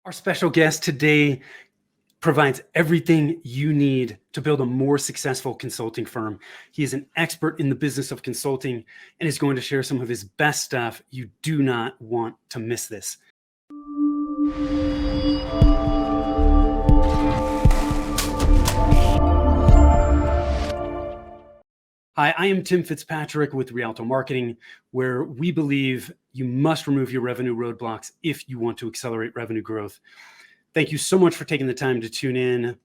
Our special guest today provides everything you need to build a more successful consulting firm. He is an expert in the business of consulting and is going to share some of his best stuff. You do not want to miss this. Hi, I am Tim Fitzpatrick with Rialto Marketing, where we believe you must remove your revenue roadblocks if you want to accelerate revenue growth. Thank you so much for taking the time to tune in.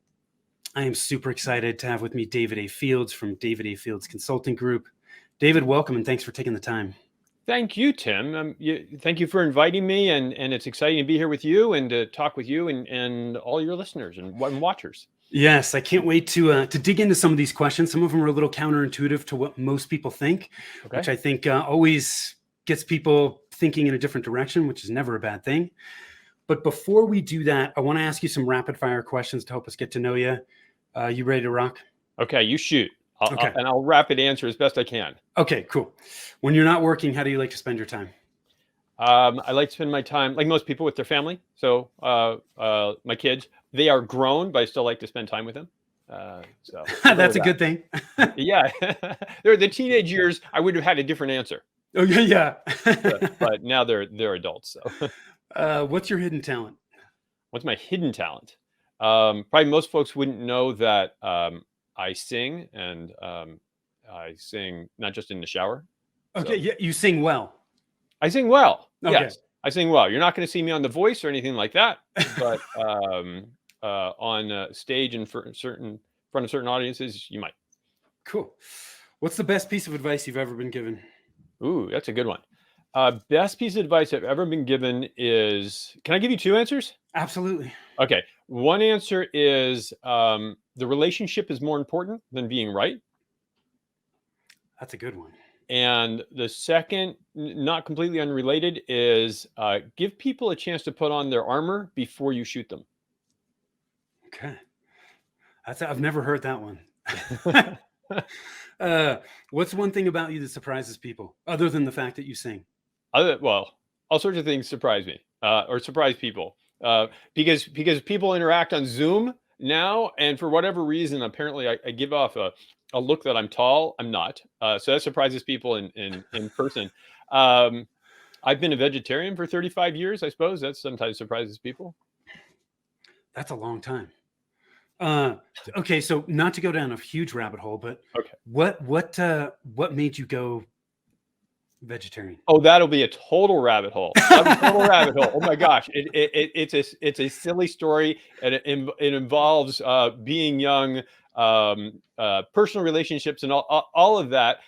I am super excited to have with me David A. Fields from David A. Fields Consulting Group. David, welcome, and thanks for taking the time. Thank you, Tim. Thank you for inviting me, and it's exciting to be here with you and to talk with you and all your listeners and watchers. Yes, I can't wait to dig into some of these questions. Some of them are a little counterintuitive to what most people think, which I think always gets people thinking in a different direction, which is never a bad thing. But before we do that, I want to ask you some rapid fire questions to help us get to know you. You ready to rock? Okay, you shoot. Okay. I'll rapid answer as best I can. Okay, cool. When you're not working, how do you like to spend your time? I like to spend my time, like most people, with their family. So my kids, they are grown, but I still like to spend time with them. So that's a good thing. Yeah, they're the teenage years. I would have had a different answer. Oh yeah. but now they're adults. So, what's your hidden talent? What's my hidden talent? Probably most folks wouldn't know that I sing, and I sing not just in the shower. Okay, so. Yeah, you sing well. I sing well. Okay. Yes, I sing well. You're not going to see me on The Voice or anything like that, but on stage in front of certain audiences, you might. Cool. What's the best piece of advice you've ever been given? Ooh, that's a good one. Best piece of advice I've ever been given is, can I give you two answers? Absolutely. Okay. One answer is the relationship is more important than being right. That's a good one. And the second, not completely unrelated, is give people a chance to put on their armor before you shoot them. Okay. I've never heard that one. What's one thing about you that surprises people other than the fact that you sing? Well, all sorts of things surprise me or surprise people because people interact on Zoom now, and for whatever reason, apparently I give off a look that I'm tall. I'm not. So that surprises people in person. I've been a vegetarian for 35 years. I suppose that sometimes surprises people. That's a long time. Okay, so not to go down a huge rabbit hole, but okay, what made you go vegetarian? Oh, that'll be a total rabbit hole. Rabbit hole. Oh my gosh, it's a silly story, and it involves being young, personal relationships, and all of that.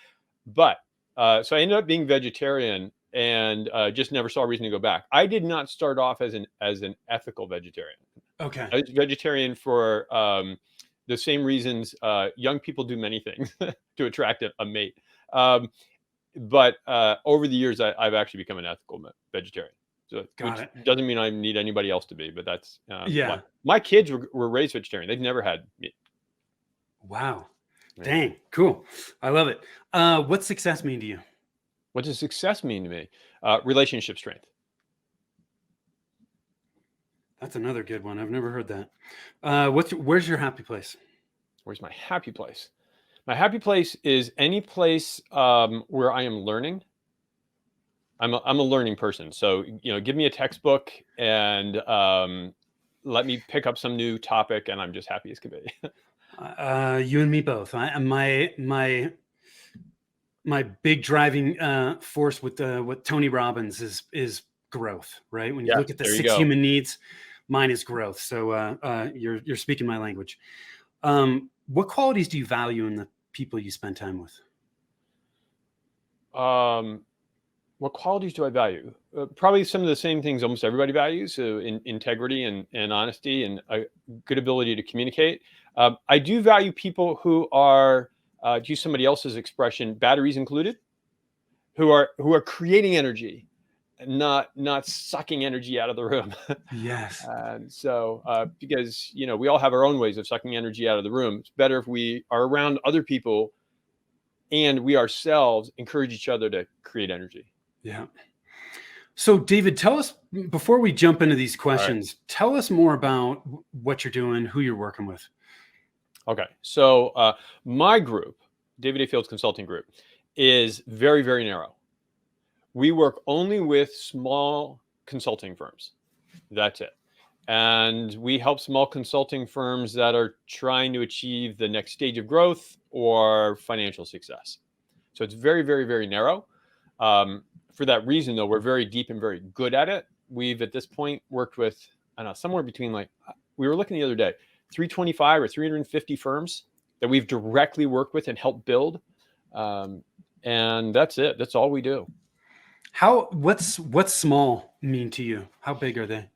But so I ended up being vegetarian, and just never saw a reason to go back. I did not start off as an ethical vegetarian. Okay. I was vegetarian for the same reasons young people do many things to attract a mate. But over the years, I've actually become an ethical vegetarian. So, which doesn't mean I need anybody else to be, but that's yeah. My kids were raised vegetarian. They've never had meat. Wow. Yeah. Dang, cool. I love it. What's success mean to you? What does success mean to me? Relationship strength. That's another good one. I've never heard that. Where's your happy place? Where's my happy place? My happy place is any place where I am learning. I'm a learning person. So, give me a textbook and let me pick up some new topic, and I'm just happy as can be. You and me both. My big driving force with Tony Robbins is growth, right? When you look at the 6 human needs, mine is growth. So you're speaking my language. What qualities do you value in the people you spend time with? What qualities do I value? Probably some of the same things almost everybody values: integrity and honesty, and a good ability to communicate. I do value people who are, to use somebody else's expression, batteries included, who are creating energy, not sucking energy out of the room. Yes. And so because we all have our own ways of sucking energy out of the room. It's better if we are around other people and we ourselves encourage each other to create energy. Yeah. So, David, tell us before we jump into these All right. questions, tell us more about what you're doing, who you're working with. Okay. So my group, David A. Fields Consulting Group, is very, very narrow. We work only with small consulting firms. That's it. And we help small consulting firms that are trying to achieve the next stage of growth or financial success. So it's very, very, very narrow. For that reason, though, we're very deep and very good at it. We've at this point worked with, I don't know, somewhere between we were looking the other day, 325 or 350 firms that we've directly worked with and helped build. And that's it. That's all we do. What's small mean to you? How big are they?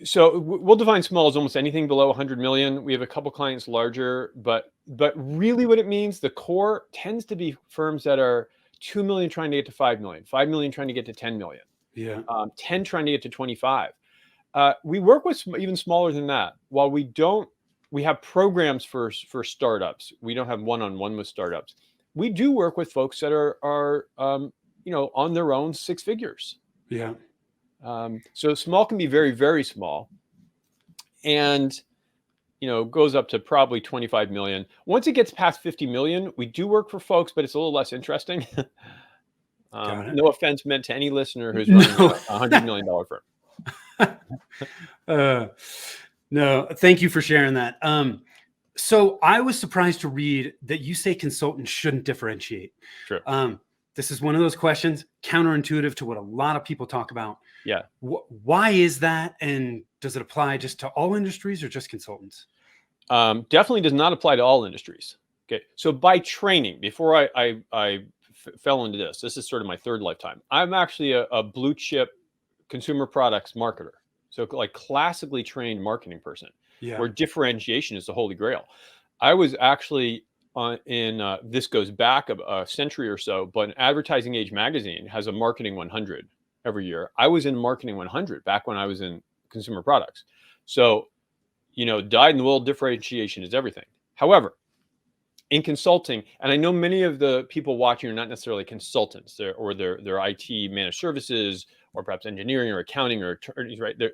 So we'll define small as almost anything below 100 million. We have a couple clients larger, but really what it means, the core tends to be firms that are 2 million trying to get to 5 million, 5 million trying to get to 10 million, Yeah. 10 trying to get to 25. We work with even smaller than that. While we have programs for startups. We don't have one-on-one with startups. We do work with folks that are on their own 6 figures. Yeah. So small can be very, very small, and goes up to probably 25 million. Once it gets past 50 million, we do work for folks, but it's a little less interesting. No offense meant to any listener who's running a $100 million firm. No, thank you for sharing that. So I was surprised to read that you say consultants shouldn't differentiate. Sure. This is one of those questions counterintuitive to what a lot of people talk about. Yeah. Why is that? And does it apply just to all industries or just consultants? Definitely does not apply to all industries. Okay. So by training, before I fell into this is sort of my third lifetime. I'm actually a blue chip consumer products marketer. So like classically trained marketing person, where differentiation is the holy grail. I was actually this goes back a century or so, but Advertising Age magazine has a marketing 100 every year. I was in marketing 100 back when I was in consumer products. So, dyed in the wool, differentiation is everything. However, in consulting, and I know many of the people watching are not necessarily consultants, they're IT managed services, or perhaps engineering or accounting or attorneys, right? They're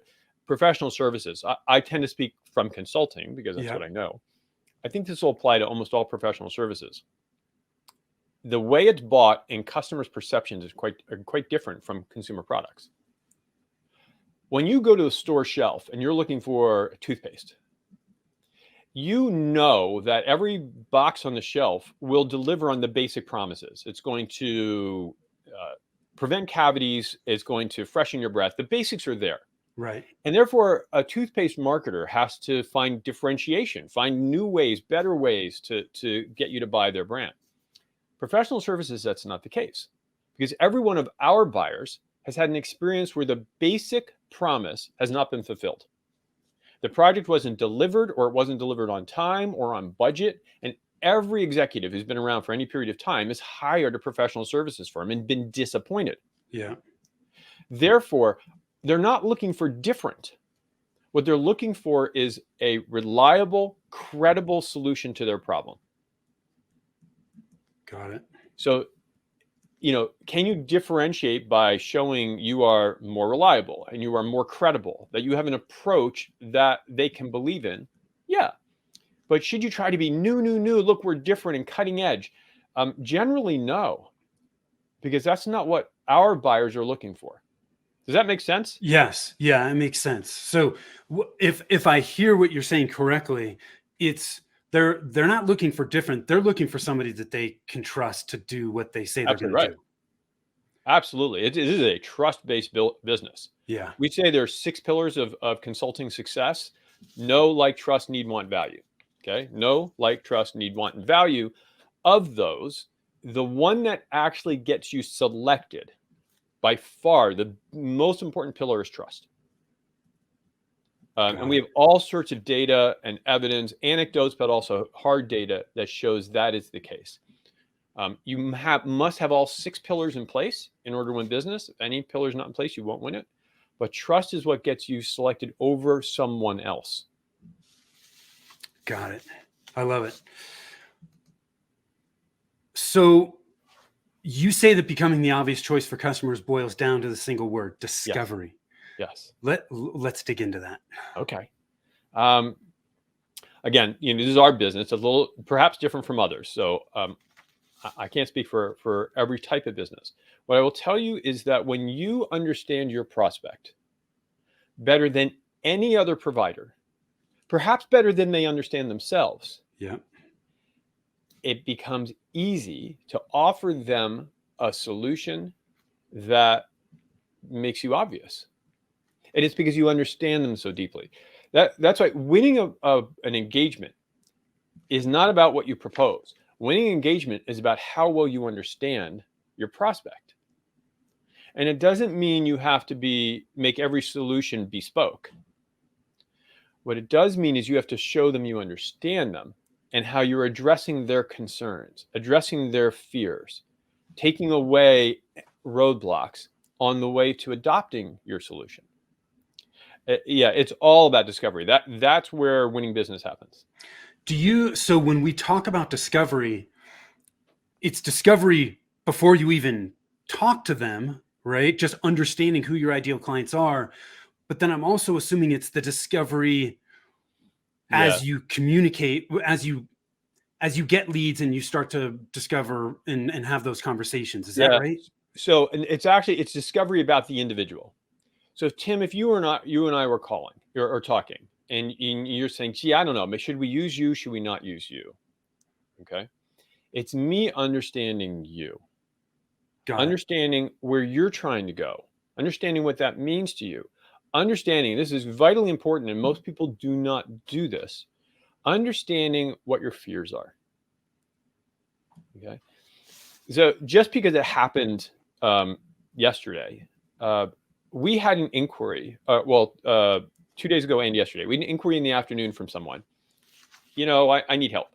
professional services. I tend to speak from consulting because that's what I know. I think this will apply to almost all professional services. The way it's bought in customers' perceptions is quite different from consumer products. When you go to a store shelf and you're looking for toothpaste, you know that every box on the shelf will deliver on the basic promises. It's going to prevent cavities. It's going to freshen your breath. The basics are there. Right. And therefore, a toothpaste marketer has to find differentiation, find new ways, better ways to get you to buy their brand. Professional services, that's not the case, because every one of our buyers has had an experience where the basic promise has not been fulfilled. The project wasn't delivered, or it wasn't delivered on time or on budget. And every executive who's been around for any period of time has hired a professional services firm and been disappointed. Yeah. Therefore, they're not looking for different. What they're looking for is a reliable, credible solution to their problem. Got it. So, can you differentiate by showing you are more reliable and you are more credible, that you have an approach that they can believe in? Yeah. But should you try to be new, look, we're different and cutting edge? Generally, no, because that's not what our buyers are looking for. Does that make sense? Yes. Yeah, it makes sense. So if I hear what you're saying correctly, they're not looking for different. They're looking for somebody that they can trust to do what they say they're going to do. Absolutely. It is a trust-based business. Yeah. We say there are 6 pillars of consulting success: know, like, trust, need, want, value. Okay. Know, like, trust, need, want, and value. Of those, the one that actually gets you selected, by far the most important pillar, is trust. And we have all sorts of data and evidence, anecdotes, but also hard data that shows that is the case. You must have all 6 pillars in place in order to win business. If any pillar is not in place, you won't win it. But trust is what gets you selected over someone else. Got it. I love it. So You say that becoming the obvious choice for customers boils down to the single word, discovery. Yes. Let's dig into that. Okay. Again, this is our business, a little perhaps different from others. So I can't speak for every type of business. What I will tell you is that when you understand your prospect better than any other provider, perhaps better than they understand themselves, Yeah. it becomes easy to offer them a solution that makes you obvious. And it's because you understand them so deeply. That's why winning an engagement is not about what you propose. Winning engagement is about how well you understand your prospect. And it doesn't mean you have to make every solution bespoke. What it does mean is you have to show them you understand them and how you're addressing their concerns, addressing their fears, taking away roadblocks on the way to adopting your solution. Yeah, it's all about discovery. That's where winning business happens. So when we talk about discovery, it's discovery before you even talk to them, right? Just understanding who your ideal clients are. But then I'm also assuming it's the discovery Yeah. as you communicate, as you get leads and you start to discover and have those conversations. Is that Yeah. right? So, and it's discovery about the individual. So, Tim, if you and I were calling or talking, and you're saying, "Gee, I don't know. Should we use you? Should we not use you?" Okay, it's me understanding you, Got it. understanding where you're trying to go, understanding what that means to you, understanding this is vitally important, and most people do not do this. Understanding what your fears are. Okay, so just because it happened yesterday, we had an inquiry. 2 days ago and yesterday, we had an inquiry in the afternoon from someone. I need help.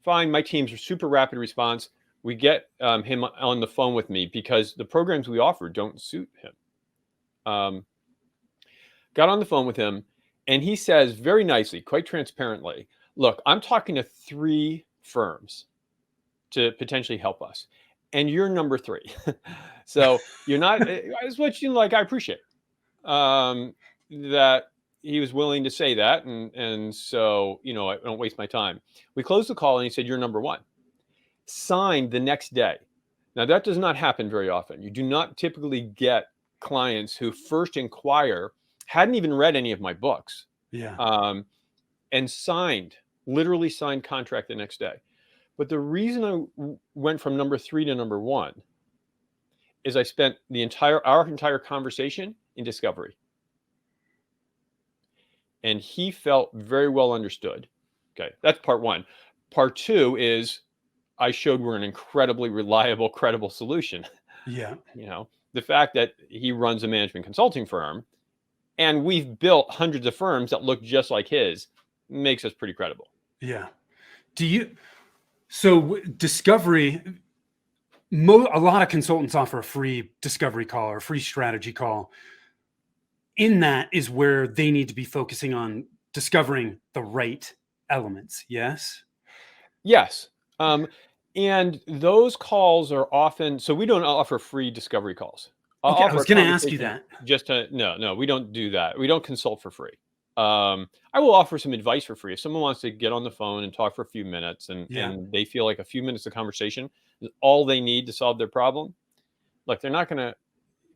Fine, my teams are super rapid response. We get him on the phone with me because the programs we offer don't suit him. Got on the phone with him, and he says very nicely, quite transparently, "Look, I'm talking to 3 firms to potentially help us, and you're number 3. So you're not." It's what you like. I appreciate that he was willing to say that, and so I don't waste my time. We closed the call, and he said, "You're number 1." Signed the next day. Now that does not happen very often. You do not typically get clients who first inquire, hadn't even read any of my books, Yeah. and literally signed contract the next day. But the reason I went from number 3 to number 1 is I spent our entire conversation in discovery. And he felt very well understood. Okay, that's part 1. Part 2 is I showed we're an incredibly reliable, credible solution. Yeah. The fact that he runs a management consulting firm and we've built hundreds of firms that look just like his makes us pretty credible. Yeah. So discovery, a lot of consultants offer a free discovery call or a free strategy call. In that is where they need to be focusing on discovering the right elements. Yes. Yes. And those calls are often, so we don't offer free discovery calls. I'll Okay. I offer was a going to ask you conversation that. no, we don't do that. We don't consult for free. I will offer some advice for free. If someone wants to get on the phone and talk for a few minutes Yeah. and they feel like a few minutes of conversation is all they need to solve their problem, like they're not going to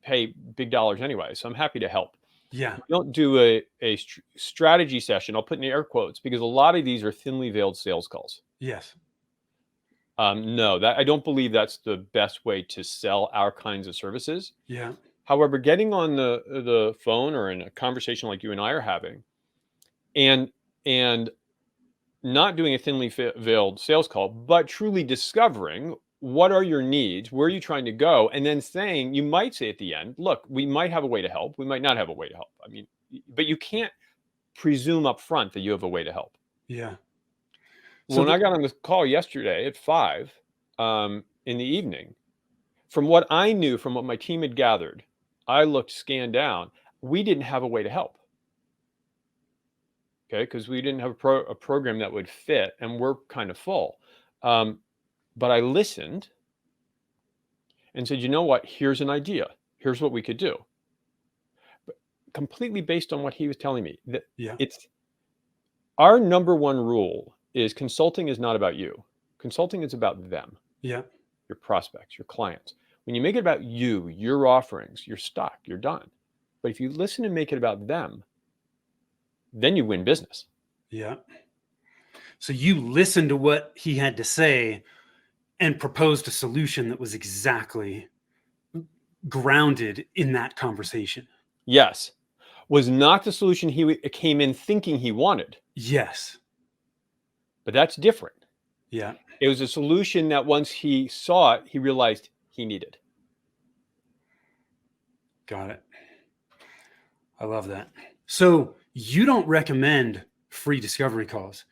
pay big dollars anyway. So I'm happy to help. Yeah. We don't do a strategy session. I'll put in air quotes because a lot of these are thinly veiled sales calls. Yes. No, I don't believe that's the best way to sell our kinds of services. Yeah. However, getting on the phone or in a conversation like you and I are having, and not doing a thinly veiled sales call, but truly discovering what are your needs, where are you trying to go, and then you might say at the end, "Look, we might have a way to help. We might not have a way to help." I mean, but you can't presume up front that you have a way to help. Yeah. So When I got on the call yesterday at 5 in the evening, from what I knew, from what my team had gathered, I scanned down. We didn't have a way to help. Okay, because we didn't have a program that would fit, and we're kind of full. But I listened, and said, you know what, here's an idea. Here's what we could do. But completely based on what he was telling me. That Yeah. it's our number one rule is consulting is not about you. Consulting is about them, Yeah. your prospects, your clients. When you make it about you, your offerings, your stock, you're done. But if you listen and make it about them, then you win business. Yeah. So you listened to what he had to say and proposed a solution that was exactly grounded in that conversation. Yes. Was not the solution he came in thinking he wanted, Yes. but that's different. Yeah. It was a solution that once he saw it, he realized he needed. Got it. I love that. So you don't recommend free discovery calls.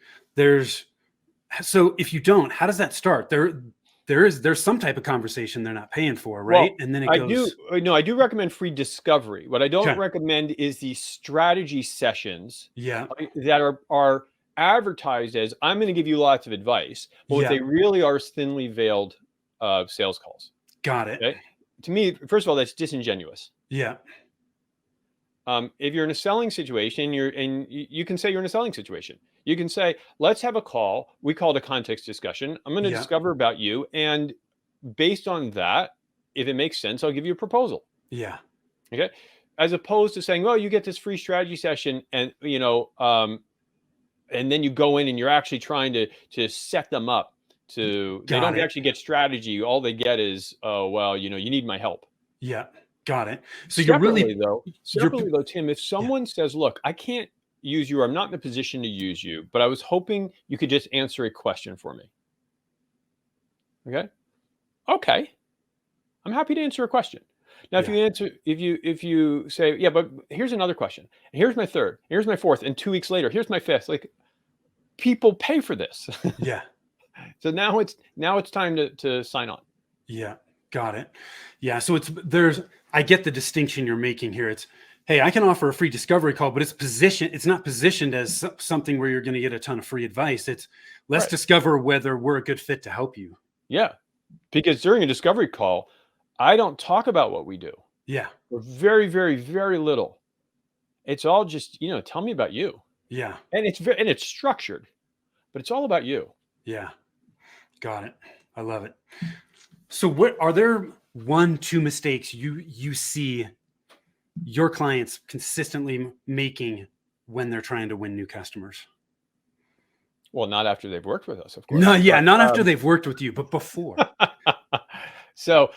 So if you don't, how does that start? There's some type of conversation they're not paying for, right? Well, And then it I goes, do recommend free discovery. What I don't okay, recommend is the strategy sessions yeah, that are advertised as I'm going to give you lots of advice, but what yeah, they really are is thinly veiled sales calls. got it. Okay? To me, first of all, that's disingenuous. Yeah, If you're in a selling situation, you can say you're in a selling situation. You can say, let's have a call. We call it a context discussion. I'm going to yeah, discover about you. And based on that, if it makes sense, I'll give you a proposal. yeah, Okay. As opposed to saying, well, you get this free strategy session and, and then you go in and you're actually trying to set them up they got don't it. actually get strategy. All they get is, oh, well, you need my help. Yeah, got it. So Separately, you're, Tim, if yeah, someone says, look, I can't use you, or I'm not in a position to use you, but I was hoping you could just answer a question for me. Okay. I'm happy to answer a question. Now, yeah, if you say, yeah, but here's another question, and here's my third, here's my fourth, and 2 weeks later, here's my fifth, like, people pay for this. yeah, So now it's time to sign on. yeah, got it. Yeah, so I get the distinction you're making here. It's, hey, I can offer a free discovery call, but it's not positioned as something where you're going to get a ton of free advice. It's, let's Right. discover whether we're a good fit to help you. Yeah. Because during a discovery call, I don't talk about what we do. Yeah, Or very, very, very little. It's all just, tell me about you. yeah, And it's structured, but it's all about you. yeah, got it. I love it. So what are there 1-2 mistakes you see your clients consistently making when they're trying to win new customers? Well, not after they've worked with us, of course. No, yeah, But, not after they've worked with you, but before. so,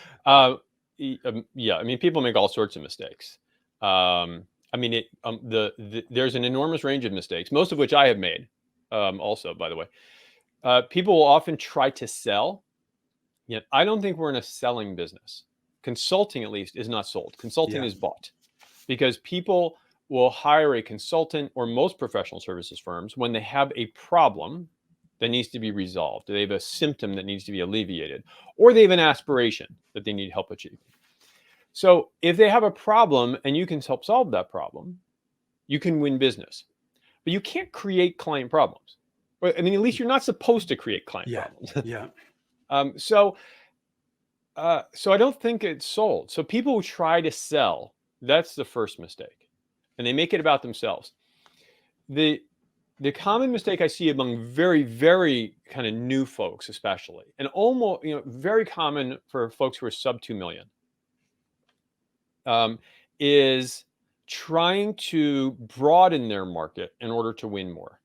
yeah, I mean, people make all sorts of mistakes. I mean, there's an enormous range of mistakes, most of which I have made. Also, by the way, people will often try to sell. Yet, I don't think we're in a selling business. Consulting, at least, is not sold. Consulting Yeah. is bought, because people will hire a consultant, or most professional services firms, when they have a problem that needs to be resolved. They have a symptom that needs to be alleviated, or they have an aspiration that they need help achieving. So if they have a problem and you can help solve that problem, you can win business. But you can't create client problems. I mean, at least you're not supposed to create client Yeah. problems. Yeah. So I don't think it's sold. So people who try to sell, that's the first mistake, and they make it about themselves. The common mistake I see among very, very kind of new folks, especially, and almost, very common for folks who are sub 2 million, is trying to broaden their market in order to win more.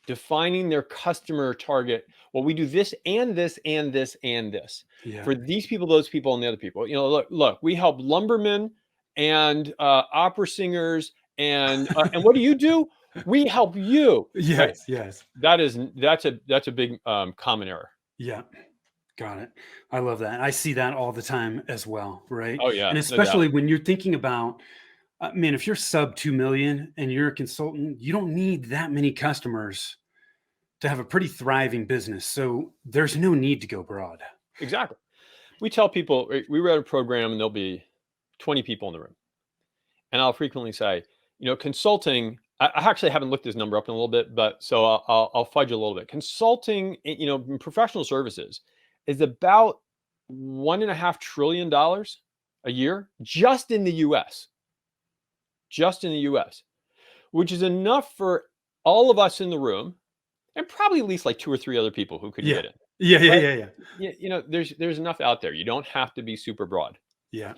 Defining their customer target. Well, we do this and this and this and this. Yeah. For these people, those people, and the other people. Look, we help lumbermen and opera singers, and what do you do? We help you. Yes. Right? Yes. That's a big common error. Yeah. Got it. I love that. I see that all the time as well. Right. Oh yeah, And no doubt. especially when you're thinking about, man, if you're sub 2 million and you're a consultant, you don't need that many customers to have a pretty thriving business. So there's no need to go broad. Exactly. We tell people, we run a program and there'll be 20 people in the room. And I'll frequently say, consulting, I actually haven't looked this number up in a little bit, but so I'll fudge a little bit. Consulting, in professional services is about $1.5 trillion a year just in the US, which is enough for all of us in the room and probably at least like 2 or 3 other people who couldn't Yeah. get in. Yeah. Yeah. Right? Yeah. Yeah. There's enough out there. You don't have to be super broad. Yeah.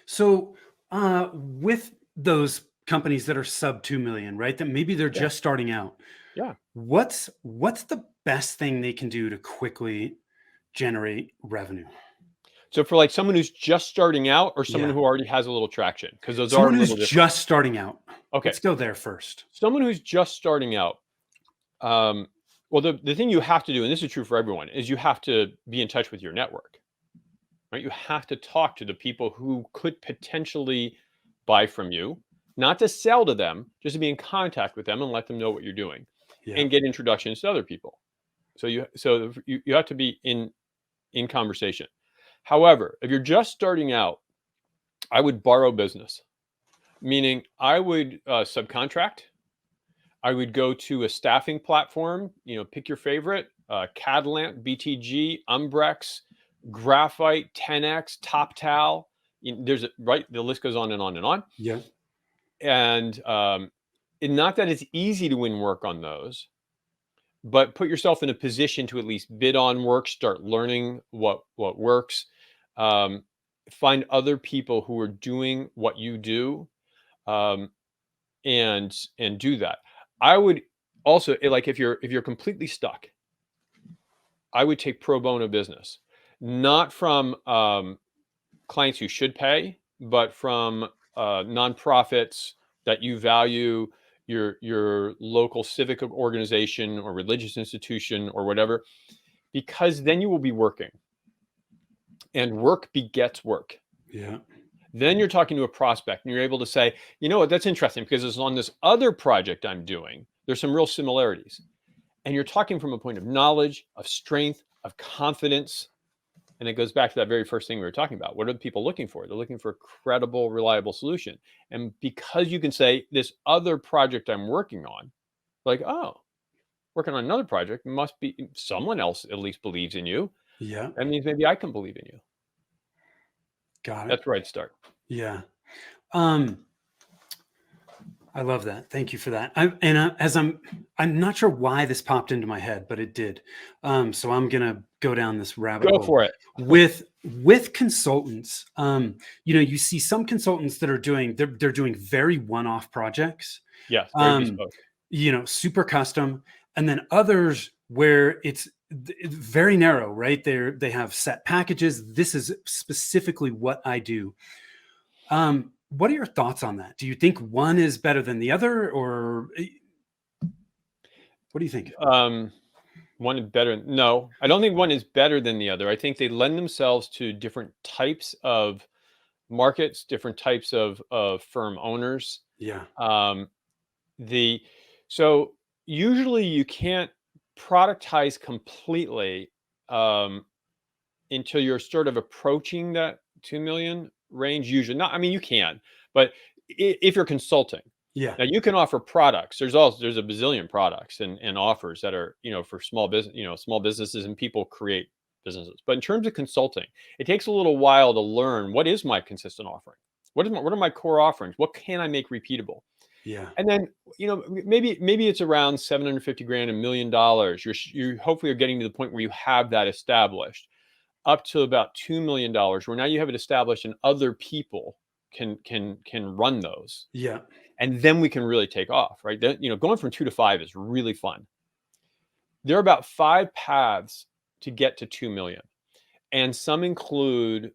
So, with those companies that are sub 2 million, right? That maybe they're Yeah. just starting out. Yeah. What's the best thing they can do to quickly generate revenue? So for like someone who's just starting out or someone Yeah. who already has a little traction, because those are Someone a who's little different. just starting out. Okay. Let's go there first. Someone who's just starting out. Well, the thing you have to do, and this is true for everyone, is you have to be in touch with your network, right? You have to talk to the people who could potentially buy from you, not to sell to them, just to be in contact with them and let them know what you're doing Yeah. and get introductions to other people. So you have to be in conversation. However, if you're just starting out, I would borrow business, meaning I would subcontract. I would go to a staffing platform, pick your favorite, Catalant, BTG, Umbrex, Graphite, 10X, TopTal. Right, the list goes on and on and on. Yeah. And not that it's easy to win work on those, but put yourself in a position to at least bid on work, start learning what works, find other people who are doing what you do, and do that. I would also, like, if you're completely stuck, I would take pro bono business, not from clients who should pay, but from nonprofits that you value, your local civic organization or religious institution or whatever, because then you will be working, and work begets work. Yeah. Then you're talking to a prospect and you're able to say, you know what, that's interesting because it's on this other project I'm doing, there's some real similarities. And you're talking from a point of knowledge, of strength, of confidence. And it goes back to that very first thing we were talking about. What are the people looking for? They're looking for a credible, reliable solution. And because you can say, this other project I'm working on, like, oh, working on another project, must be someone else at least believes in you. Yeah. That means maybe I can believe in you. Got it. That's where I'd start. Yeah. I love that. Thank you for that. I'm not sure why this popped into my head, but it did. So I'm gonna go down this rabbit Go hole for it. with consultants. You see some consultants that are they're doing very one-off projects. Yes, very bespoke. Super custom, and then others where it's very narrow, right? They have set packages. This is specifically what I do. What are your thoughts on that? Do you think one is better than the other, or what do you think? One is better. No, I don't think one is better than the other. I think they lend themselves to different types of markets, different types of firm owners. Yeah. So usually you can't productize completely until you're sort of approaching that 2 million range. Usually, not. I mean, you can, but if you're consulting, Yeah. now you can offer products. There's a bazillion products and offers that are, for small business, small businesses, and people create businesses. But in terms of consulting, it takes a little while to learn what is my consistent offering. What are my core offerings? What can I make repeatable? Yeah. And then, maybe it's around 750 grand, $1 million. You hopefully are getting to the point where you have that established, up to about $2 million, where now you have it established and other people can run those. Yeah. And then we can really take off, right? Then, going from 2 to 5 is really fun. There are about 5 paths to get to 2 million. And some include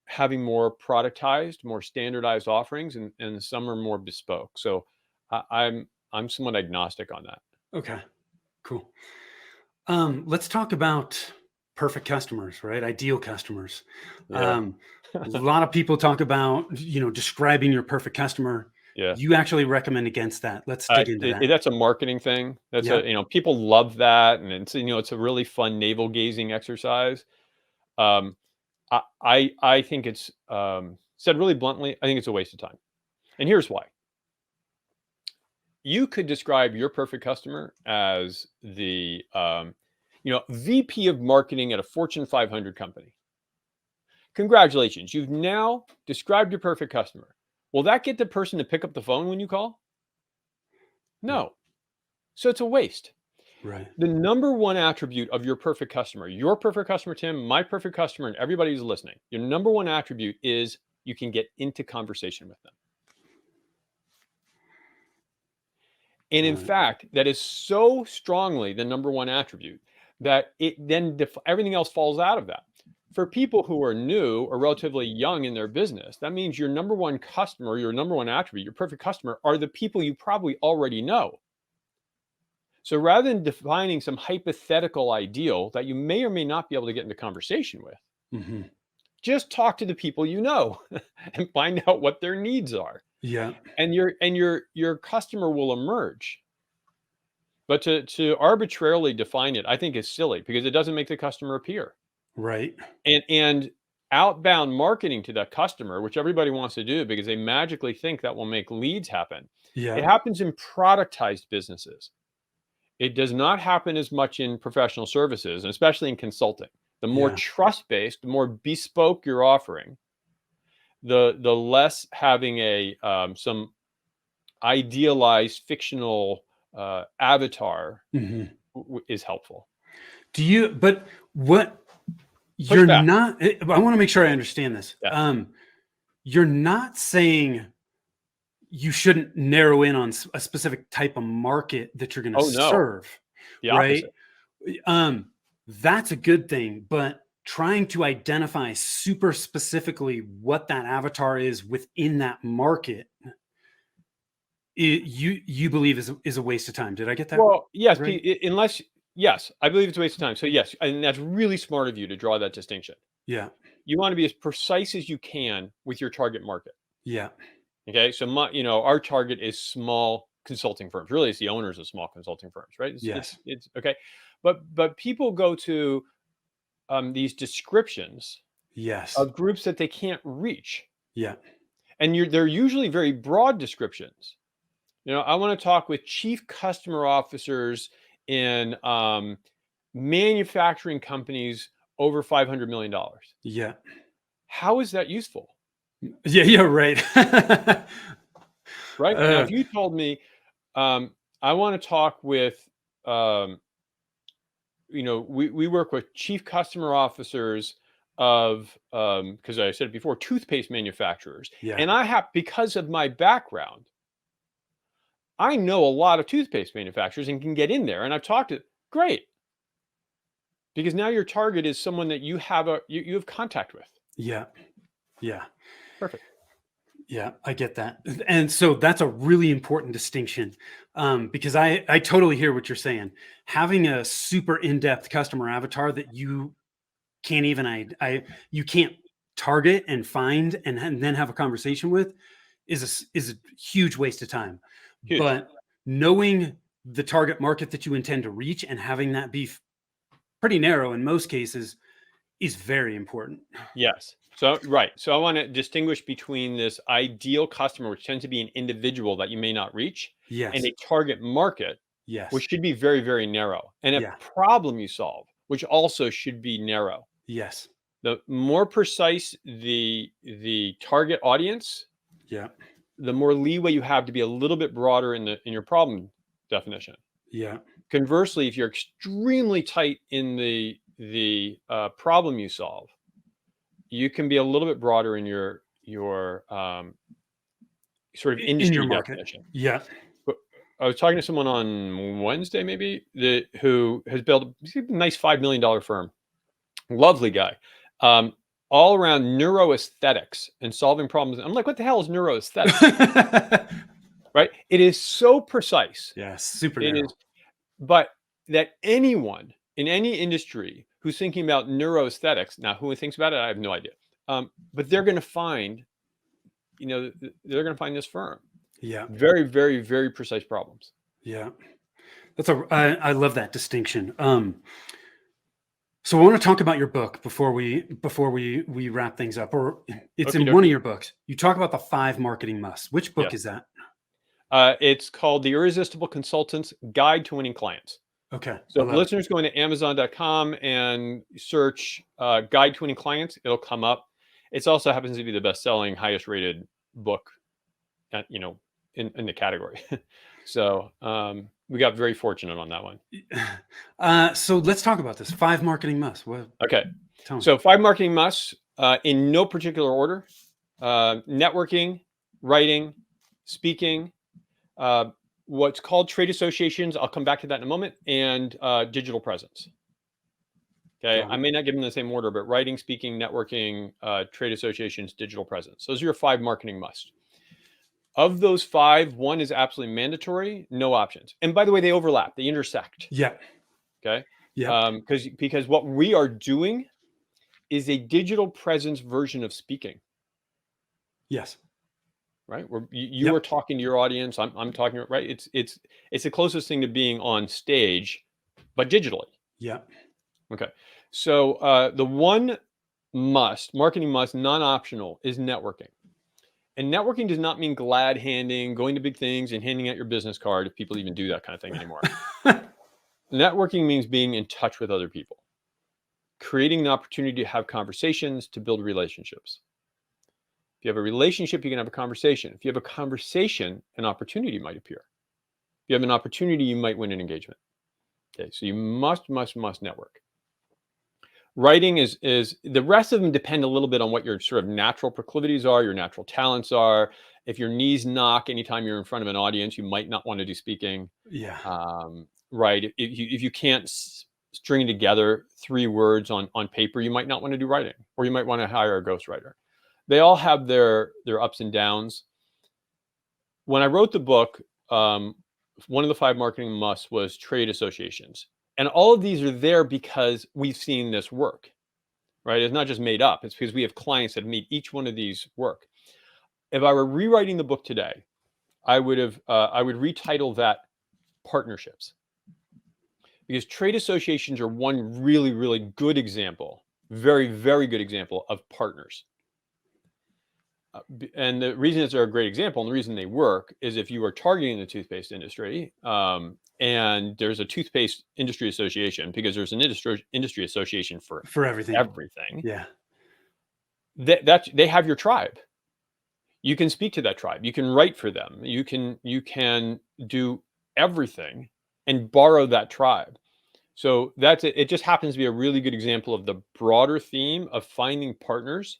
having more productized, more standardized offerings, and some are more bespoke. So I'm somewhat agnostic on that. Okay. Cool. Let's talk about perfect customers, right? Ideal customers. Yeah. A lot of people talk about, describing your perfect customer. Yeah. You actually recommend against that. Let's dig into that. That's a marketing thing. That's Yeah. People love that, and it's a really fun navel gazing exercise. I think it's, said really bluntly, I think it's a waste of time. And here's why. You could describe your perfect customer as the VP of marketing at a Fortune 500 company. Congratulations, you've now described your perfect customer. Will that get the person to pick up the phone when you call? No. So it's a waste. Right. The number one attribute of your perfect customer, Tim, my perfect customer, and everybody who's listening, your number one attribute is you can get into conversation with them. And in fact, that is so strongly the number one attribute that it then everything else falls out of that. For people who are new or relatively young in their business, that means your number one customer, your number one attribute, your perfect customer are the people you probably already know. So rather than defining some hypothetical ideal that you may or may not be able to get into conversation with, just talk to the people you know and find out what their needs are. Yeah. And your customer will emerge. But to arbitrarily define it, I think is silly because it doesn't make the customer appear. Right. And outbound marketing to that customer, which everybody wants to do because they magically think that will make leads happen. Yeah. It happens in productized businesses. It does not happen as much in professional services, and especially in consulting. The more trust-based, the more bespoke you're offering, the less having some idealized fictional avatar is helpful. But what you're not, I want to make sure I understand this. Yeah. You're not saying you shouldn't narrow in on a specific type of market that you're going to serve. The right? opposite. That's a good thing, but trying to identify super specifically what that avatar is within that market, you believe is a waste of time. Did I get that? Well, yes, right? Yes, I believe it's a waste of time. So yes, and that's really smart of you to draw that distinction. Yeah. You want to be as precise as you can with your target market. Yeah. Okay. So our target is small consulting firms. Really, it's the owners of small consulting firms, right? It's okay. But people go to these descriptions of groups that they can't reach. Yeah. And they're usually very broad descriptions. I want to talk with chief customer officers in manufacturing companies over $500 million. Yeah. How is that useful? Yeah, right. Right. Now, if you told me, I want to talk with, we work with chief customer officers of, because I said it before, toothpaste manufacturers. Yeah. And because of my background, I know a lot of toothpaste manufacturers and can get in there. And I've talked to, great. Because now your target is someone that you have contact with. Yeah. Yeah. Perfect. Yeah, I get that. And so that's a really important distinction, because I totally hear what you're saying. Having a super in-depth customer avatar that you can't even, you can't target and find and then have a conversation with is a huge waste of time. Huge. But knowing the target market that you intend to reach and having that be pretty narrow in most cases is very important. Yes. So, right. So I want to distinguish between this ideal customer, which tends to be an individual that you may not reach, and a target market, which should be very, very narrow, and a problem you solve, which also should be narrow. Yes. The more precise the target audience, the more leeway you have to be a little bit broader in your problem definition. Yeah. Conversely, if you're extremely tight in the problem you solve, you can be a little bit broader in your sort of industry in your market. definition. Yeah. But I was talking to someone on Wednesday, maybe, who has built a nice $5 million firm. Lovely guy. All around neuroaesthetics and solving problems. I'm like, what the hell is neuroaesthetics? Right? It is so precise. Yeah, super narrow. It is, but that anyone in any industry who's thinking about neuroaesthetics, now who thinks about it, I have no idea. But they're going to find, this firm. Yeah. Very, very, very precise problems. Yeah. I love that distinction. So I want to talk about your book before we wrap things up, or it's in one of your books. You talk about the 5 marketing musts. Which book is that? It's called The Irresistible Consultant's Guide to Winning Clients. Okay. So I if love it. listeners go into Amazon.com and search Guide to Winning Clients, it'll come up. It also happens to be the best-selling, highest-rated book, in the category. So we got very fortunate on that one. So let's talk about this. 5 marketing musts. Okay. Tell me. So 5 marketing musts in no particular order: networking, writing, speaking, what's called trade associations. I'll come back to that in a moment, and digital presence. Okay, Got I it. may not give them the same order, but writing, speaking, networking, trade associations, digital presence. Those are your 5 marketing musts. Of those 5, one is absolutely mandatory, no options. And by the way, they overlap, they intersect. Yeah. Okay, Yeah. because what we are doing is a digital presence version of speaking. Yes. Right, where you Yep. are talking to your audience. I'm talking, right. It's the closest thing to being on stage, but digitally. Yeah. Okay, so the one marketing must, non-optional, is networking. And networking does not mean glad handing, going to big things and handing out your business card, if people even do that kind of thing anymore. Networking means being in touch with other people, creating an opportunity to have conversations, to build relationships. If you have a relationship, you can have a conversation. If you have a conversation, an opportunity might appear. If you have an opportunity, you might win an engagement. Okay, so you must network. Writing is the rest of them depend a little bit on what your sort of natural proclivities are, your natural talents are. If your knees knock anytime you're in front of an audience, you might not want to do speaking. Yeah. Right. If you can't string together 3 words on paper, you might not want to do writing, or you might want to hire a ghostwriter. They all have their ups and downs. When I wrote the book, one of the 5 marketing musts was trade associations. And all of these are there because we've seen this work, right? It's not just made up. It's because we have clients that made each one of these work. If I were rewriting the book today, I would retitle that partnerships, because trade associations are one really, really good example, very, very good example of partners. And the reason it's a great example, and the reason they work, is if you are targeting the toothpaste industry, and there's a toothpaste industry association, because there's an industry association for everything. everything. Yeah. They have your tribe. You can speak to that tribe. You can write for them. You can do everything and borrow that tribe. So that's it. It just happens to be a really good example of the broader theme of finding partners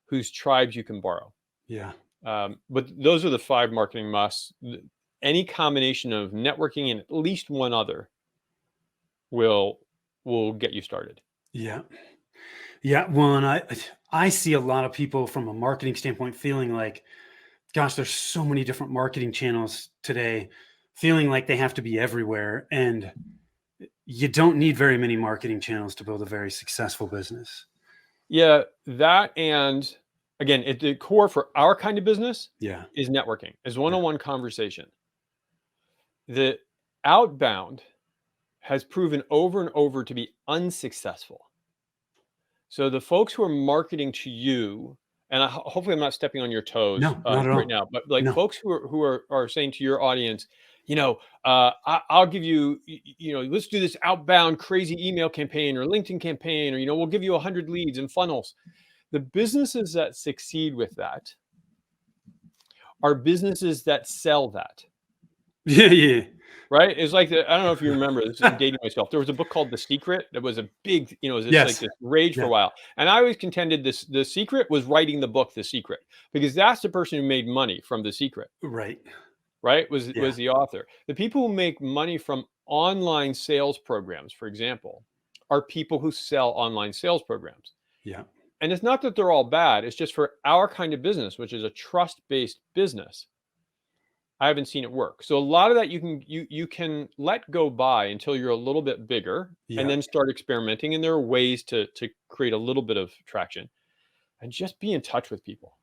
whose tribes you can borrow. Yeah. But those are the 5 marketing musts. Any combination of networking and at least one other will get you started. Yeah. Yeah. Well, and I see a lot of people from a marketing standpoint feeling like, gosh, there's so many different marketing channels today, feeling like they have to be everywhere. And you don't need very many marketing channels to build a very successful business. Yeah, that, and again, at the core for our kind of business Yeah. is networking, is one-on-one conversation. The outbound has proven over and over to be unsuccessful. So the folks who are marketing to you, and hopefully I'm not stepping on your toes No, not at right all. now, but like No. folks who are saying to your audience, I'll give you, let's do this outbound crazy email campaign or LinkedIn campaign, or we'll give you 100 leads and funnels. The businesses that succeed with that are businesses that sell that. Yeah. Yeah. Right? It's like I don't know if you remember. This is dating myself. There was a book called The Secret that was a big, it was like Yes. this rage for Yeah. a while. And I always contended The Secret was writing the book The Secret, because that's the person who made money from The Secret. Right. Right? Was Yeah. the author. The people who make money from online sales programs, for example, are people who sell online sales programs. Yeah. And it's not that they're all bad. It's just for our kind of business, which is a trust-based business, I haven't seen it work. So a lot of that you can let go by until you're a little bit bigger, Yeah. and then start experimenting. And there are ways to create a little bit of traction, and just be in touch with people.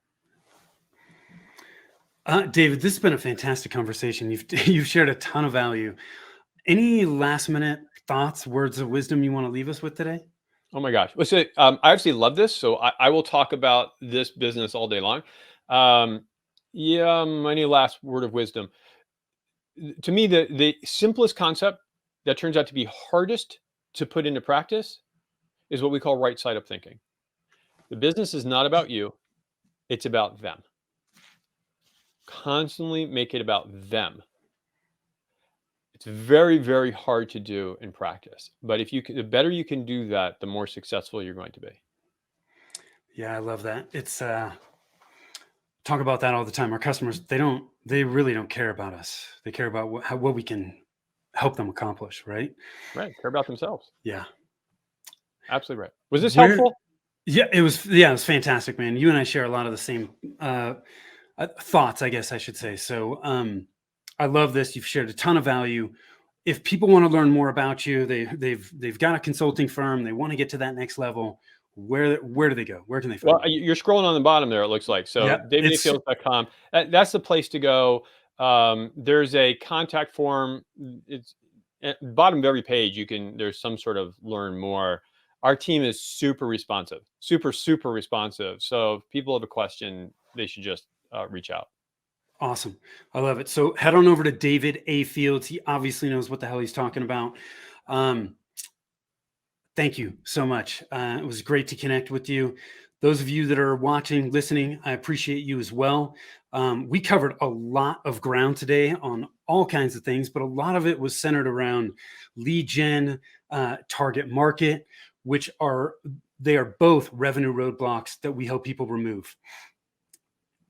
David, this has been a fantastic conversation. You've shared a ton of value. Any last minute thoughts, words of wisdom you want to leave us with today? Oh my gosh. Well, so I actually love this. So I will talk about this business all day long. Any last word of wisdom? To me, the simplest concept that turns out to be hardest to put into practice is what we call right side up thinking. The business is not about you, it's about them. Constantly make it about them. It's very, very hard to do in practice. But if you can, the better you can do that, the more successful you're going to be. Yeah, I love that. It's talk about that all the time. Our customers, they really don't care about us. They care about what we can help them accomplish, right? Right. Care about themselves. Yeah. Absolutely right. Was this Where, helpful? yeah, it was fantastic, man. You and I share a lot of the same thoughts, I guess I should say. So I love this. You've shared a ton of value. If people want to learn more about you, they've got a consulting firm, they want to get to that next level. Where do they go? Where can they find Well, you? you're scrolling on the bottom there, it looks like. So Yeah, it's davidaffields.com. That's the place to go. There's a contact form. It's at the bottom of every page. There's some sort of learn more. Our team is super responsive, super responsive. So if people have a question, they should just reach out. awesome. I love it. So head on over to David A. Fields. He obviously knows what the hell he's talking about. Thank you so much. It was great to connect with you. Those of you that are watching, listening, I appreciate you as well. We covered a lot of ground today on all kinds of things, but a lot of it was centered around lead gen, target market, they are both revenue roadblocks that we help people remove.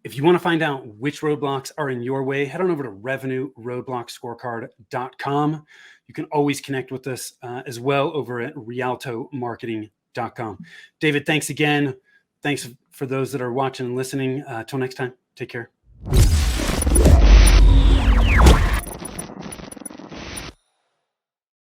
If you want to find out which roadblocks are in your way, head on over to revenueroadblockscorecard.com. You can always connect with us as well over at rialtomarketing.com. David, thanks again. Thanks for those that are watching and listening. Till next time, take care.